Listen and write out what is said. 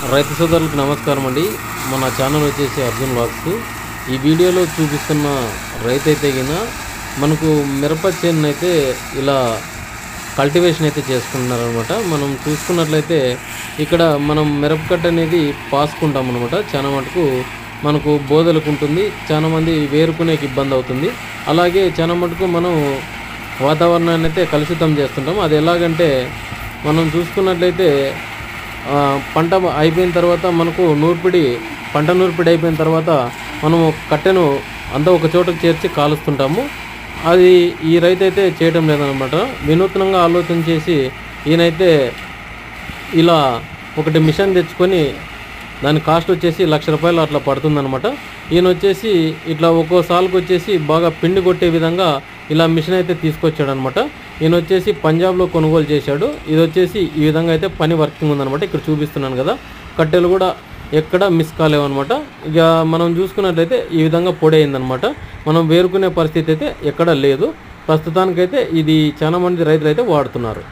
రైతు సోదరులకు నమస్కారం అండి. మన ఛానల్ వచ్చేసి అర్జున్ వ్లాగ్స్. ఈ వీడియోలో చూపిస్తున్న రైతు అయితే గిన మనకు మిరప చేను అయితే ఇలా కల్టివేషన్ అయితే చేసుకుంటున్నారనమాట. మనం చూసుకున్నట్లయితే ఇక్కడ మనం మిరపకట్ట అనేది పాసుకుంటాం అనమాట. చాలా మటుకు మనకు బోదలకు ఉంటుంది, చాలా మంది వేరుకునేకి ఇబ్బంది అవుతుంది. అలాగే చాలా మటుకు మనం వాతావరణాన్ని అయితే కలుషితం చేస్తుంటాం. అది ఎలాగంటే మనం చూసుకున్నట్లయితే పంట అయిపోయిన తర్వాత మనకు పంట నూర్పిడి అయిపోయిన తర్వాత మనము కట్టెను అంతా ఒక చోటకు చేర్చి కాలుస్తుంటాము. అది ఈ రైతు అయితే చేయడం లేదనమాట. వినూత్నంగా ఆలోచన చేసి ఈయనైతే ఇలా ఒకటి మిషన్ తెచ్చుకొని దాని కాస్ట్ వచ్చేసి ₹1,00,000 అట్లా పడుతుందనమాట. ఈయన వచ్చేసి ఇట్లా ఒక్కో సాలుకు వచ్చేసి బాగా పిండి కొట్టే విధంగా ఇలా మిషన్ అయితే తీసుకొచ్చాడనమాట. ఈయన వచ్చేసి పంజాబ్లో కొనుగోలు చేశాడు. ఇది వచ్చేసి ఈ విధంగా అయితే పని వర్కింగ్ ఉందనమాట. ఇక్కడ చూపిస్తున్నాను కదా, కట్టెలు కూడా ఎక్కడ మిస్ కాలేవన్నమాట. ఇక మనం చూసుకున్నట్లయితే ఈ విధంగా పొడి అయిందనమాట. మనం వేరుకునే పరిస్థితి అయితే ఎక్కడ లేదు. ప్రస్తుతానికైతే ఇది చాలా మంది రైతులు అయితే వాడుతున్నారు.